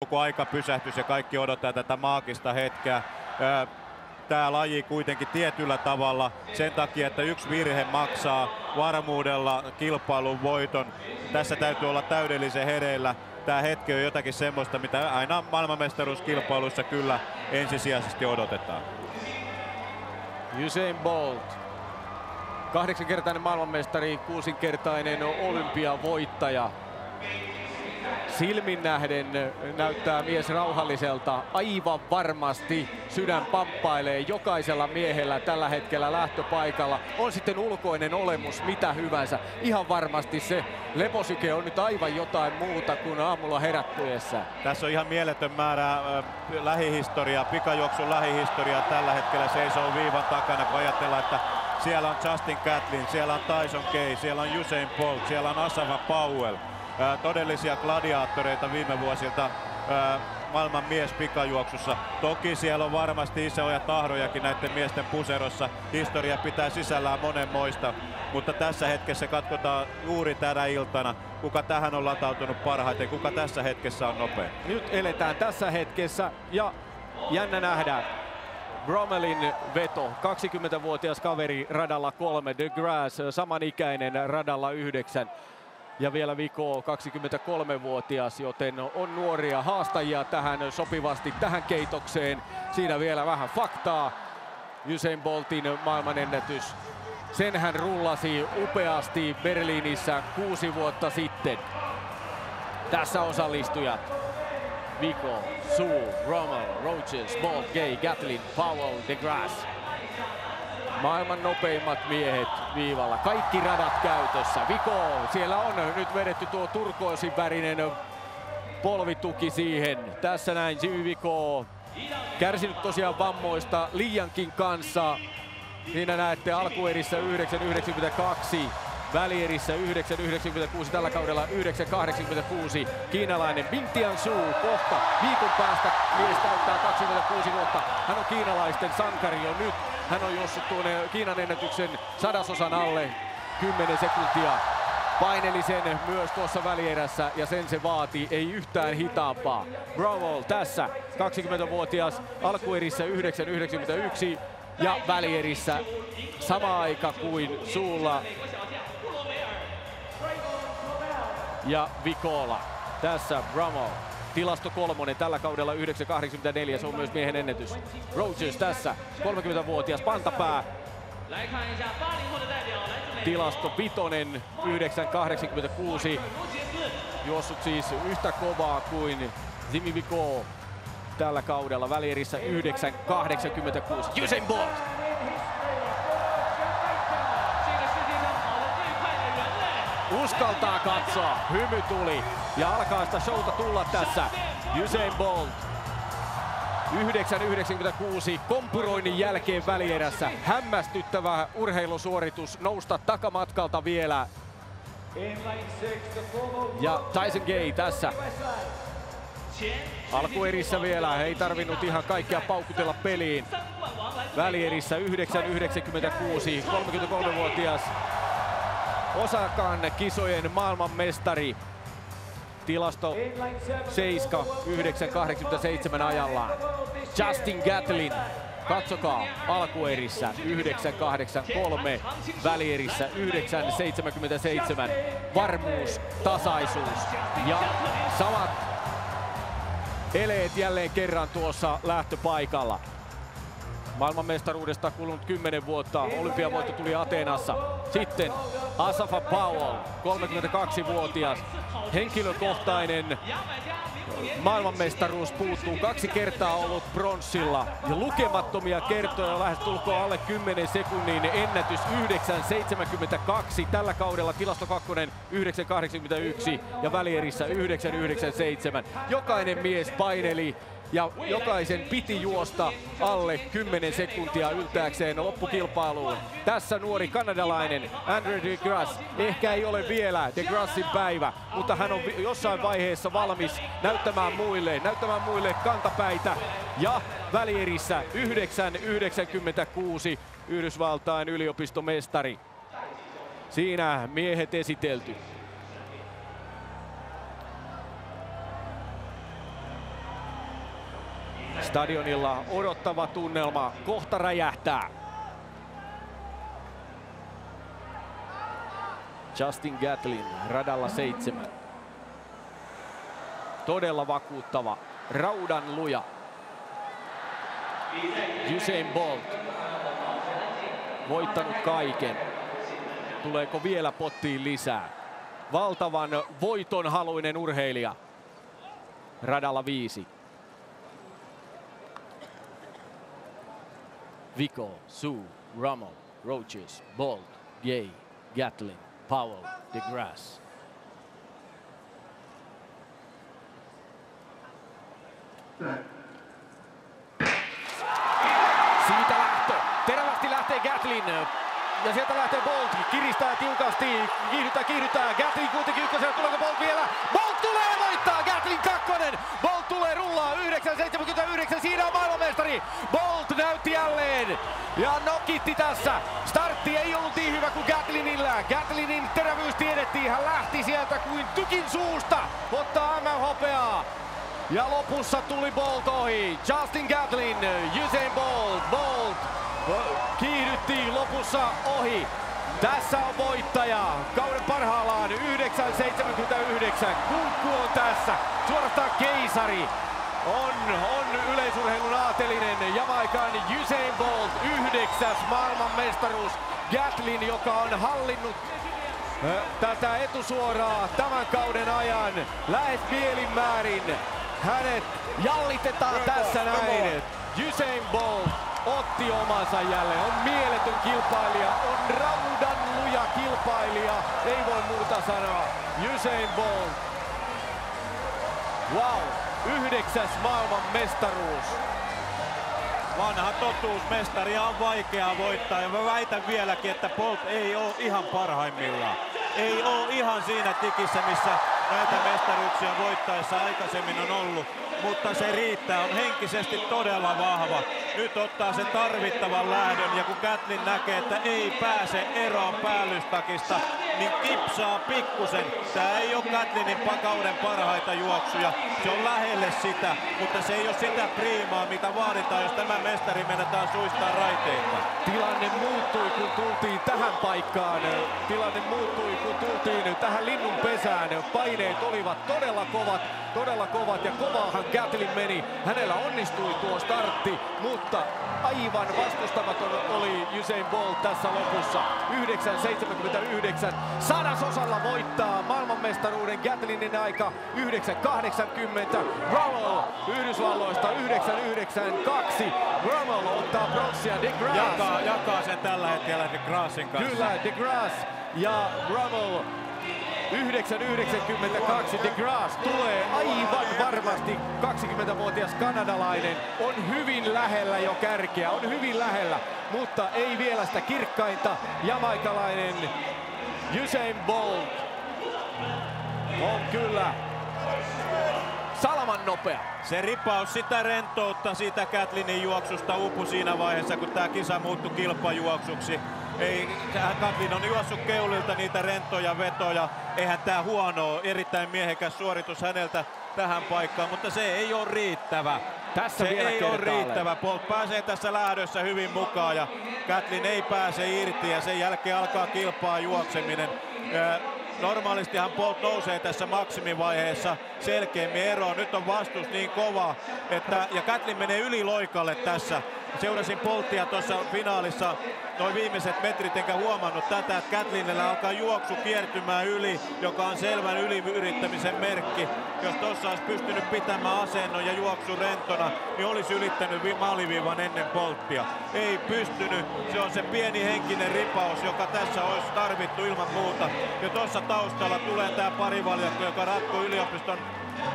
koko aika pysähtys ja kaikki odottaa tätä maagista hetkeä. Tämä laji kuitenkin tietyllä tavalla sen takia, että yksi virhe maksaa varmuudella kilpailun voiton. Tässä täytyy olla täydellisen hereillä. Tämä hetki on jotakin semmoista, mitä aina maailmanmestaruuskilpailuissa kyllä ensisijaisesti odotetaan. Usain Bolt, 8-kertainen maailmanmestari, 6-kertainen olympiavoittaja. Silmin nähden näyttää mies rauhalliselta. Aivan varmasti sydän pamppailee jokaisella miehellä tällä hetkellä lähtöpaikalla. On sitten ulkoinen olemus mitä hyvänsä. Ihan varmasti se leposyke on nyt aivan jotain muuta kuin aamulla herättyessä. Tässä on ihan mieletön määrä lähihistoriaa, pikajuoksun lähihistoriaa tällä hetkellä seisoo viivan takana, kun ajatellaan, että siellä on Justin Gatlin, siellä on Tyson Gay, siellä on Usain Bolt, siellä on Asafa Powell. Todellisia gladiaattoreita viime vuosilta maailman mies pikajuoksussa. Toki siellä on varmasti isoja tahrojakin näiden miesten puserossa. Historia pitää sisällään monenmoista, mutta tässä hetkessä katsotaan juuri tänä iltana, kuka tähän on latautunut parhaiten, kuka tässä hetkessä on nopein. Nyt eletään tässä hetkessä ja jännä nähdä. Bromellin veto, 20-vuotias kaveri radalla 3, DeGrasse samanikäinen radalla 9. Ja vielä Vico 23-vuotias, joten on nuoria haastajia tähän sopivasti tähän keitokseen. Siinä vielä vähän faktaa. Usain Boltin maailmanennätys. Sen hän rullasi upeasti Berliinissä 6 vuotta sitten. Tässä osallistujat. Vico, Sue, Rommel, Rogers, Bolt, Gay, Gatlin, Powell, DeGrasse. Maailman nopeimmat miehet viivalla. Kaikki radat käytössä. Vico, siellä on nyt vedetty tuo turkoosin värinen polvituki siihen. Tässä näin Jimmy Vico. Kärsinyt tosiaan vammoista liiankin kanssa. Siinä näette alkuerissä 9.92. Välierissä 9.96, tällä kaudella 9.86. Kiinalainen Bing Tiansu kohta viikon päästä mies täyttää 26 vuotta. Hän on kiinalaisten sankari jo nyt. Hän on juossut tuonne Kiinan ennätyksen 100-osan alle 10 sekuntia. Paineli sen myös tuossa välierässä ja sen se vaati, ei yhtään hitaampaa. Bromell tässä, 20-vuotias, alkuerissä 9.91 ja välierissä sama aika kuin Suulla ja Vicola. Tässä Bromell. Tilasto 3, tällä kaudella 9.84, se on myös miehen ennätys. Rogers tässä, 30-vuotias pantapää. Tilasto 5, 9.86. Juossut siis yhtä kovaa kuin Jimmy Vico tällä kaudella. Välierissä 9.86. Usain Bolt! Uskaltaa katsoa, hymy tuli ja alkaa sitä showta tulla tässä. Usain Bolt 9.96 kompuroinnin jälkeen välierässä. Hämmästyttävä urheilusuoritus, nousta takamatkalta vielä. Ja Tyson Gay tässä. Alkuerissä vielä, ei tarvinnut ihan kaikkea paukutella peliin. Välierissä 9.96, 33-vuotias Osakan kisojen maailmanmestari. Tilasto 7, 9.87 ajallaan. Justin Gatlin, katsokaa, alkuerissä 9.83, välierissä 9.77. Varmuus, tasaisuus ja samat eleet jälleen kerran tuossa lähtöpaikalla. Maailmanmestaruudesta kulunut 10 vuotta, olympiavoitto tuli Ateenassa. Sitten Asafa Powell, 32-vuotias, henkilökohtainen maailmanmestaruus puuttuu. 2 kertaa ollut pronssilla ja lukemattomia kertoja lähestulkoon alle 10 sekunnin ennätys 9.72. Tällä kaudella tilasto 2 9.81 ja välierissä 9.97. Jokainen mies paineli ja jokaisen piti juosta alle 10 sekuntia yltääkseen loppukilpailuun. Tässä nuori kanadalainen Andre DeGrasse. Ehkä ei ole vielä DeGrassin päivä, mutta hän on jossain vaiheessa valmis näyttämään muille kantapäitä. Ja välierissä 9.96 Yhdysvaltain yliopistomestari. Siinä miehet esitelty. Stadionilla odottava tunnelma kohta räjähtää. Justin Gatlin radalla 7. Todella vakuuttava, raudan luja. Usain Bolt voittanut kaiken. Tuleeko vielä pottiin lisää? Valtavan voitonhaluinen urheilija. Radalla 5. Vico, Sue, Rummel, Roaches, Bolt, Gay, Gatlin, Powell, DeGrasse. Siitä lähtö. Terävästi lähtee Gatlin. Ja sieltä lähtee Bolt. Kiristää tiukasti. Kiihdyttää. Gatlin kuitenkin ykkösellä. Tuleeko Bolt vielä? Bolt tulee ja voittaa. Gatlin 2. Bolt tulee rullaa. 9.79. Siinä on maailmanmestari. Bolt näytti jälleen. Ja nokitti tässä. Startti ei ollut niin hyvä kuin Gatlinillä. Gatlinin terävyys tiedettiin. Hän lähti sieltä kuin tykin suusta. Ottaa MM-hopeaa. Ja lopussa tuli Bolt ohi. Justin Gatlin, Usain Bolt kiihdytti lopussa ohi. Tässä on voittaja. Kauden parhaillaan 9.79. Kunkku on tässä. Suorastaan keisari. On yleisurheilun aatelinen. Jamaikan Usain Bolt 9. maailmanmestaruus. Gatlin, joka on hallinnut tätä etusuoraa tämän kauden ajan lähes mielin määrin. Hänet jallitetaan tässä näin. Usain Bolt otti omansa jälleen. On mieletön kilpailija, on raudan luja kilpailija. Ei voi muuta sanoa. Usain Bolt. Wow, 9. maailman mestaruus. Vanha totuus, mestaria on vaikeaa voittaa ja mä väitän vieläkin, että Bolt ei ole ihan parhaimmillaan. Ei ole ihan siinä tikissä, missä näitä mestaruuksia voittaessa aikaisemmin on ollut, mutta se riittää, on henkisesti todella vahva. Nyt ottaa sen tarvittavan lähdön ja kun Gatlin näkee, että ei pääse eroon päällystakista, niin kipsaa pikkusen. Tää ei ole Gatlinin kauden parhaita juoksuja, se on lähelle sitä, mutta se ei ole sitä priimaa, mitä vaaditaan, jos tämä mestari mennetään suistaa raiteilta. Tilanne muuttui, kun tultiin tähän paikkaan. Tilanne muuttui, kun tultiin tähän linnun pesään. Paineet olivat todella kovat ja kovaahan Gatlin meni. Hänellä onnistui tuo startti, mutta aivan vastustamaton oli Usain Bolt tässä lopussa. 9.79. Sadasosalla voittaa maailmanmestaruuden. Gatlinin aika 9.80. Rummel Yhdysvalloista 9.92. Rummel ottaa pronssia. DeGrasse jakaa sen tällä hetkellä DeGrassin kanssa. Kyllä, DeGrasse ja Rummel 9.92. DeGrasse tulee aivan varmasti. 20-vuotias kanadalainen on hyvin lähellä jo kärkeä, on hyvin lähellä, mutta ei vielä sitä kirkkainta. Jamaikalainen Usain Bolt on kyllä salaman nopea. Se ripaus, sitä rentoutta siitä Gatlinin juoksusta uupui siinä vaiheessa, kun tämä kisa muuttui kilpajuoksuksi. Gatlin on juossut keulilta niitä rentoja vetoja. Eihän tää huono, erittäin miehekäs suoritus häneltä tähän paikkaan, mutta se ei ole riittävä. Tässä se ei ole riittävä. Bolt pääsee tässä lähdössä hyvin mukaan ja Gatlin ei pääse irti ja sen jälkeen alkaa kilpaa juokseminen. Normaalistihan Bolt nousee tässä maksimivaiheessa selkeämmin eroon. Nyt on vastus niin kova, että ja Gatlin menee yli loikalle tässä. Seurasin Boltia tuossa finaalissa noin viimeiset metrit, enkä huomannut tätä, että Gatlinillä alkaa juoksu kiertymään yli, joka on selvän yliyrittämisen merkki. Jos tuossa olisi pystynyt pitämään asennon ja juoksu rentona, niin olisi ylittänyt maaliviivan ennen Boltia. Ei pystynyt. Se on se pieni henkinen ripaus, joka tässä olisi tarvittu ilman muuta. Ja tuossa taustalla tulee tämä parivaljakko, joka ratkoi yliopiston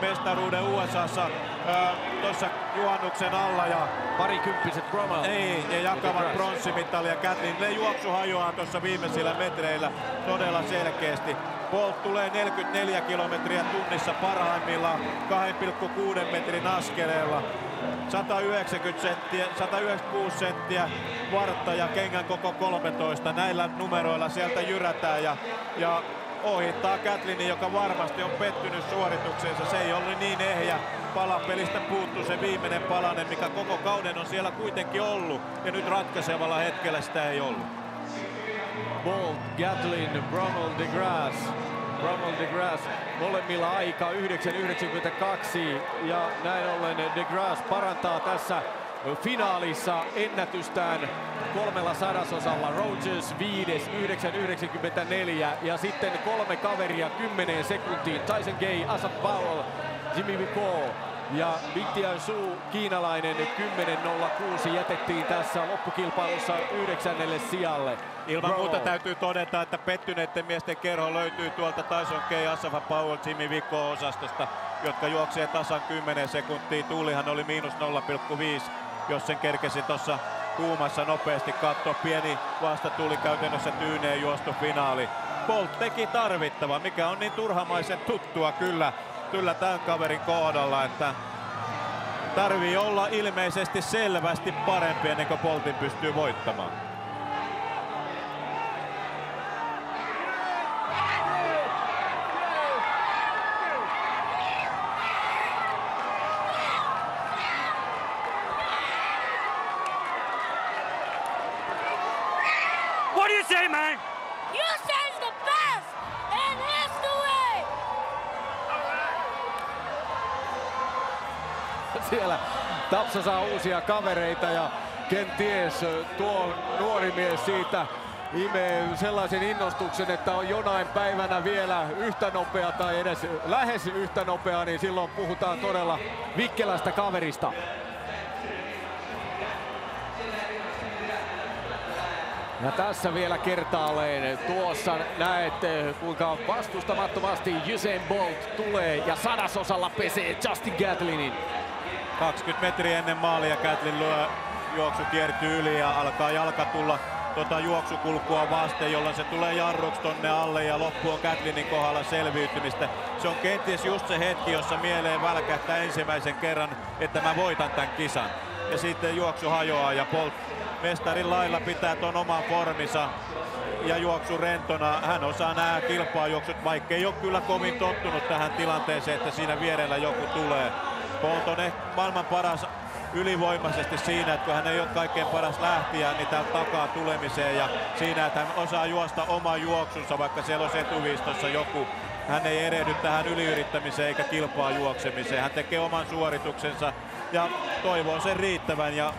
mestaruuden USAssa tuossa juhannuksen alla ja parikymppiset Rummel ja jakavat pronssimitali ja Gatlin. Ne juoksu hajoaa tuossa viimeisillä metreillä todella selkeästi. Bolt tulee 44 kilometriä tunnissa parhaimmillaan 2,6 metrin askeleella. 196 senttiä vartta ja kengän koko 13. Näillä numeroilla sieltä jyrätään ja ohittaa Gatlinin, joka varmasti on pettynyt suoritukseensa. Se ei ollut niin ehjä pala. Pelistä puuttuu se viimeinen palanen, mikä koko kauden on siellä kuitenkin ollut. Ja nyt ratkaisevalla hetkellä sitä ei ollut. Bolt, Gatlin, Brummel, DeGrasse, molemmilla aika 9.92 ja näin ollen DeGrasse parantaa tässä finaalissa ennätystään 3/100. Rogers 5. 9.94 ja sitten 3 kaveria 10 sekuntiin. Tyson Gay, Asaf Powell, Jimmy Vico ja Bing Tiansu, kiinalainen 10.06 jätettiin tässä loppukilpailussa 9. sijalle. Ilman muuta täytyy todeta, että pettyneiden miesten kerho löytyy tuolta Tyson Gay, Asaf Powell, Jimmy Vico -osastosta, jotka juoksee tasan 10 sekuntia. Tuulihan oli -0,5, jos sen kerkesi tuossa kuumassa nopeasti katsoa. Pieni vastatuuli käytännössä tyyneen juostu finaali. Bolt teki tarvittava, mikä on niin turhamaisen tuttua kyllä tämän kaverin kohdalla, että tarvii olla ilmeisesti selvästi parempi ennen kuin Boltin pystyy voittamaan. What do you say, man? Usain's the best, and that's the way. Siellä Tapsa saa uusia kavereita ja kenties tuo nuori mies siitä imee sellaisen innostuksen, että on jonain päivänä vielä yhtä nopea tai edes lähes yhtä nopea, niin silloin puhutaan todella vikkelästä kaverista. Ja tässä vielä kertaalleen tuossa näette, kuinka vastustamattomasti Usain Bolt tulee ja 100% pesee Justin Gatlinin. 20 metriä ennen maalia Gatlin juoksu kiertyy yli ja alkaa jalka tulla juoksukulkua vasten, jolloin se tulee jarruksi tonne alle ja loppu on Gatlinin kohdalla selviytymistä. Se on kenties just se hetki, jossa mieleen välkähtää ensimmäisen kerran, että mä voitan tämän kisan. Ja sitten juoksu hajoaa ja Bolt mestarin lailla pitää ton oman forminsa ja juoksu rentona. Hän osaa nämä kilpaajuoksut, vaikka ei ole kyllä kovin tottunut tähän tilanteeseen, että siinä vierellä joku tulee. Bolt on ehkä maailman paras ylivoimaisesti siinä, että kun hän ei ole kaikkein paras lähtiä, niin täältä takaa tulemiseen ja siinä, että hän osaa juosta oman juoksunsa, vaikka siellä olisi etuviistossa joku. Hän ei erehdy tähän yliyrittämiseen eikä kilpaa juoksemiseen. Hän tekee oman suorituksensa ja toivoo sen riittävän ja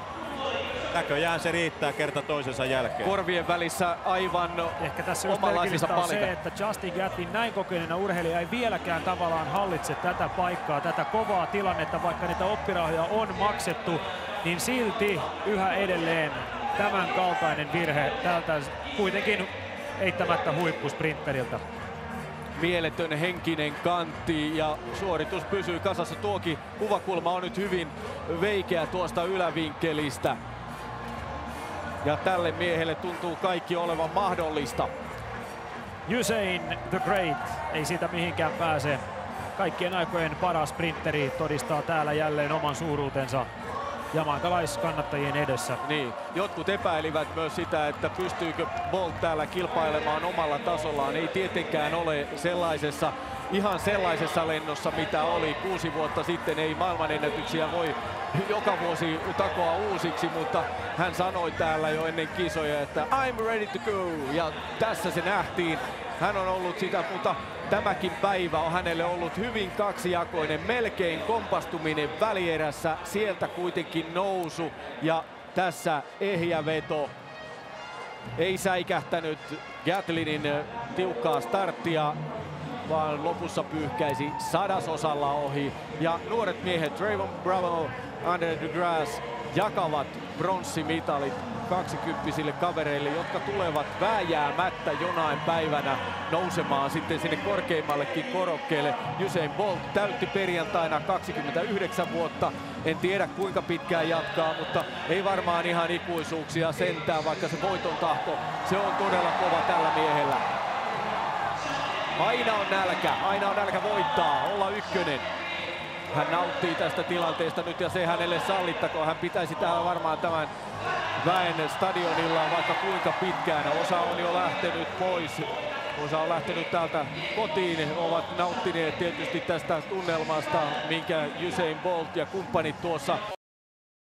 näköjään se riittää kerta toisensa jälkeen. Korvien välissä aivan Ehkä tässä just omanlaisensa on palikka. se, että Justin Gatlin näin kokeneena urheilija ei vieläkään tavallaan hallitse tätä paikkaa, tätä kovaa tilannetta, vaikka niitä oppirahoja on maksettu, niin silti yhä edelleen tämän kaltainen virhe tältä kuitenkin eittämättä huippusprinteriltä. Mieletön henkinen kantti ja suoritus pysyy kasassa. Tuokin kuvakulma on nyt hyvin veikeä tuosta ylävinkkelistä. Ja tälle miehelle tuntuu kaikki olevan mahdollista. Usain the Great, ei siitä mihinkään pääse. Kaikkien aikojen paras sprinteri todistaa täällä jälleen oman suuruutensa jamaikalaiskannattajien edessä. Niin, jotkut epäilivät myös sitä, että pystyykö Bolt täällä kilpailemaan omalla tasollaan. Ei tietenkään ole ihan sellaisessa lennossa, mitä oli 6 vuotta sitten. Ei maailmanennätyksiä voi joka vuosi takoa uusiksi, mutta hän sanoi täällä jo ennen kisoja, että I'm ready to go. Ja tässä se nähtiin. Hän on ollut sitä, mutta tämäkin päivä on hänelle ollut hyvin kaksijakoinen, melkein kompastuminen välierässä, sieltä kuitenkin nousu ja tässä ehjä veto. Ei säikähtänyt Gatlinin tiukkaa starttia, vaan lopussa pyyhkäisi 100% ohi. Ja nuoret miehet Trayvon Bravo, Andre DeGrasse jakavat bronssimitalit 20-sille kavereille, jotka tulevat vääjäämättä jonain päivänä nousemaan sitten sinne korkeimmallekin korokkeelle. Usain Bolt täytti perjantaina 29 vuotta. En tiedä kuinka pitkään jatkaa, mutta ei varmaan ihan ikuisuuksia sentään, vaikka se voiton tahto, se on todella kova tällä miehellä. Aina on nälkä voittaa, olla ykkönen. Hän nauttii tästä tilanteesta nyt ja se hänelle sallittakoon. Hän pitäisi täällä varmaan tämän väen stadionilla vaikka kuinka pitkään. Osa on jo lähtenyt pois Osa on lähtenyt täältä kotiin, ovat nauttineet tietysti tästä tunnelmasta, minkä Usain Bolt ja kumppanit tuossa